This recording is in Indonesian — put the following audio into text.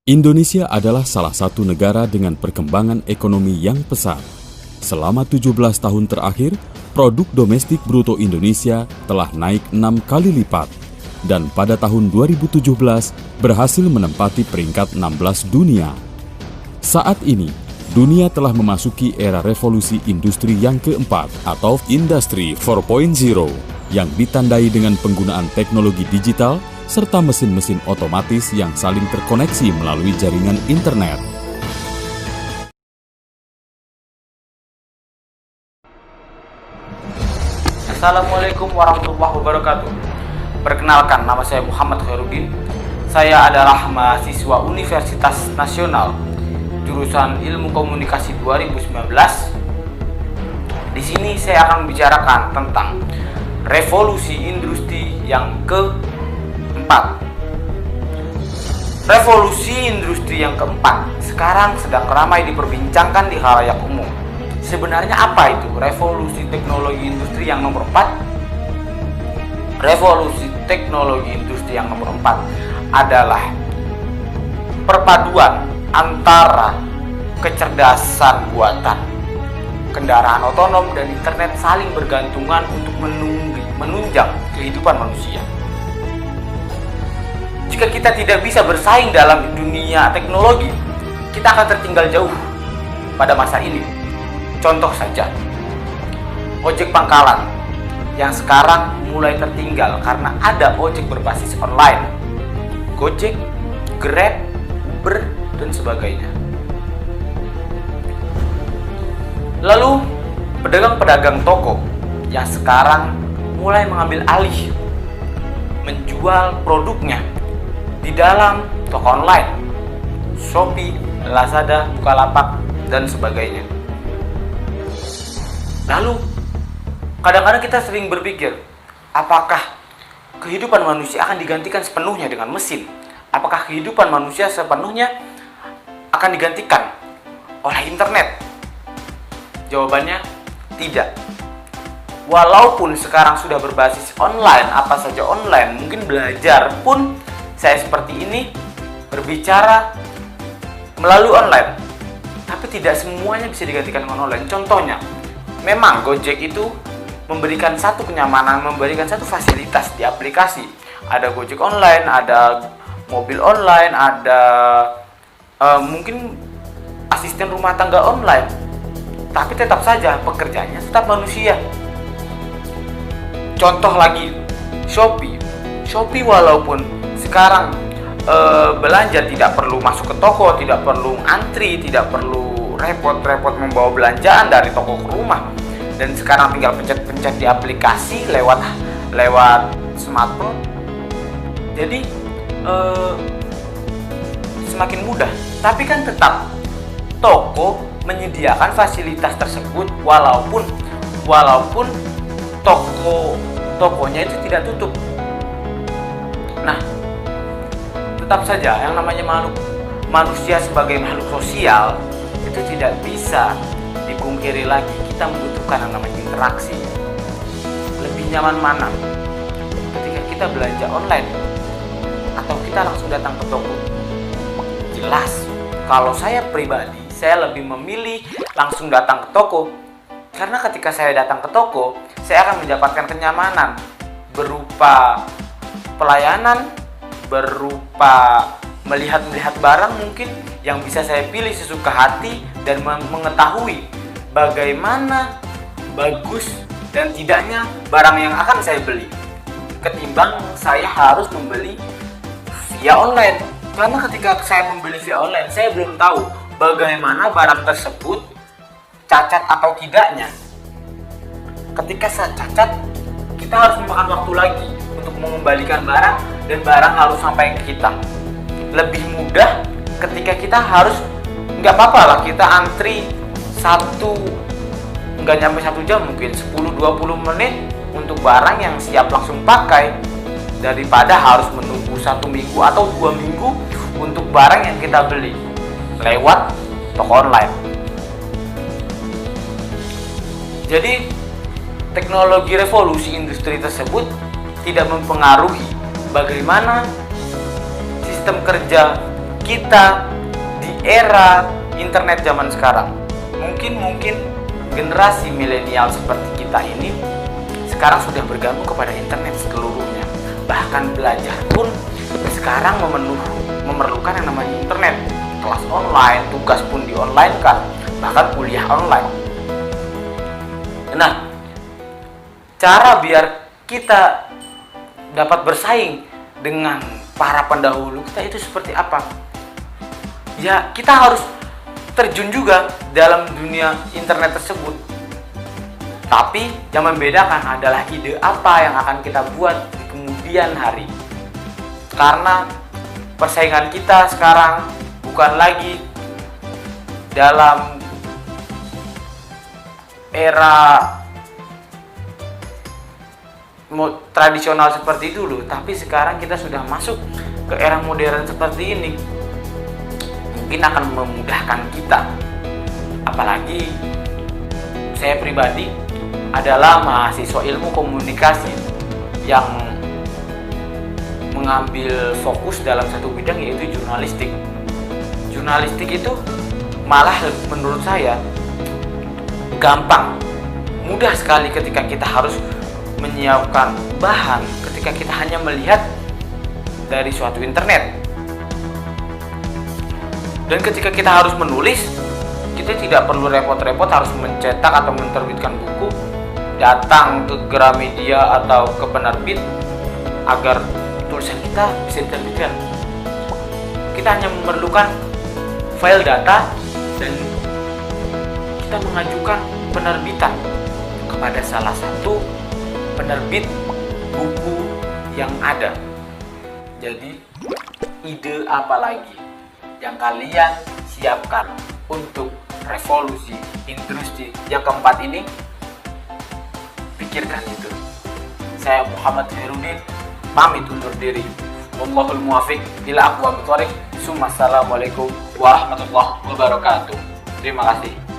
Indonesia adalah salah satu negara dengan perkembangan ekonomi yang pesat. Selama 17 tahun terakhir, produk domestik bruto Indonesia telah naik 6 kali lipat dan pada tahun 2017 berhasil menempati peringkat 16 dunia. Saat ini, dunia telah memasuki era revolusi industri yang keempat atau Industry 4.0 yang ditandai dengan penggunaan teknologi digital serta mesin-mesin otomatis yang saling terkoneksi melalui jaringan internet. Assalamualaikum warahmatullahi wabarakatuh. Perkenalkan, nama saya Muhammad Khairuddin. Saya adalah mahasiswa Universitas Nasional jurusan Ilmu Komunikasi 2019. Di sini saya akan membicarakan tentang revolusi industri yang keempat. Revolusi industri yang keempat sekarang sedang ramai diperbincangkan di khalayak umum. Sebenarnya apa itu revolusi teknologi industri yang nomor 4? Revolusi teknologi industri yang nomor 4 adalah perpaduan antara kecerdasan buatan, kendaraan otonom, dan internet saling bergantungan untuk menunjang kehidupan manusia. Jika kita tidak bisa bersaing dalam dunia teknologi, kita akan tertinggal jauh pada masa ini. Contoh saja, ojek pangkalan yang sekarang mulai tertinggal karena ada ojek berbasis online, Gojek, Grab, Uber, dan sebagainya. Lalu, pedagang-pedagang toko yang sekarang mulai mengambil alih menjual produknya di dalam toko online, Shopee, Lazada, Bukalapak, dan sebagainya. Lalu, kadang-kadang kita sering berpikir, apakah kehidupan manusia akan digantikan sepenuhnya dengan mesin? Apakah kehidupan manusia sepenuhnya akan digantikan oleh internet? Jawabannya, tidak. Walaupun sekarang sudah berbasis online, apa saja online, mungkin belajar pun saya seperti ini berbicara melalui online. Tapi tidak semuanya bisa digantikan dengan online. Contohnya, memang Gojek itu memberikan satu kenyamanan, memberikan satu fasilitas di aplikasi. Ada Gojek online, ada mobil online, ada mungkin asisten rumah tangga online. Tapi tetap saja pekerjaannya tetap manusia. Contoh lagi, Shopee. Shopee walaupun sekarang belanja tidak perlu masuk ke toko, tidak perlu antri, tidak perlu repot-repot membawa belanjaan dari toko ke rumah, dan sekarang tinggal pencet-pencet di aplikasi lewat smartphone. Jadi semakin mudah. Tapi kan tetap toko menyediakan fasilitas tersebut walaupun tokonya itu tidak tutup. Nah, tetap saja yang namanya manusia sebagai makhluk sosial itu tidak bisa dipungkiri lagi. Kita membutuhkan yang namanya interaksi. Lebih nyaman mana ketika kita belanja online atau kita langsung datang ke toko? Jelas, kalau saya pribadi, saya lebih memilih langsung datang ke toko. Karena ketika saya datang ke toko, saya akan mendapatkan kenyamanan berupa pelayanan, berupa melihat barang mungkin yang bisa saya pilih sesuka hati dan mengetahui bagaimana bagus dan tidaknya barang yang akan saya beli, ketimbang saya harus membeli via online. Karena ketika saya membeli via online, saya belum tahu bagaimana barang tersebut cacat atau tidaknya. Ketika saya cacat, kita harus memakan waktu lagi untuk mengembalikan barang, dan barang harus sampai ke kita. Lebih mudah ketika kita harus, nggak apa-apa lah kita antri nggak nyampe 1 jam, mungkin 10-20 menit untuk barang yang siap langsung pakai, daripada harus menunggu 1 minggu atau 2 minggu untuk barang yang kita beli lewat toko online. Jadi teknologi revolusi industri tersebut tidak mempengaruhi bagaimana sistem kerja kita di era internet zaman sekarang. Mungkin generasi milenial seperti kita ini sekarang sudah bergabung kepada internet seluruhnya. Bahkan belajar pun sekarang memerlukan yang namanya internet. Kelas online, tugas pun di online kan, bahkan kuliah online. Nah, cara biar kita dapat bersaing dengan para pendahulu kita itu seperti apa? Ya, kita harus terjun juga dalam dunia internet tersebut. Tapi yang membedakan adalah ide apa yang akan kita buat di kemudian hari. Karena persaingan kita sekarang bukan lagi dalam era tradisional seperti dulu, tapi sekarang kita sudah masuk ke era modern seperti ini. Mungkin akan memudahkan kita. Apalagi saya pribadi adalah mahasiswa ilmu komunikasi yang mengambil fokus dalam satu bidang, yaitu jurnalistik. Jurnalistik itu malah menurut saya gampang, mudah sekali ketika kita harus menyiapkan bahan, ketika kita hanya melihat dari suatu internet. Dan ketika kita harus menulis, kita tidak perlu repot-repot harus mencetak atau menerbitkan buku, datang ke Gramedia atau ke penerbit agar tulisan kita bisa diterbitkan. Kita hanya memerlukan file data dan kita mengajukan penerbitan kepada salah satu penerbit buku yang ada. Jadi, ide apa lagi yang kalian siapkan untuk revolusi industri yang keempat ini? Pikirkan itu. Saya Muhammad Herudin pamit undur diri. Wallahul muwaffiq ila aqwamit thoriq. Assalamualaikum warahmatullahi wabarakatuh. Terima kasih.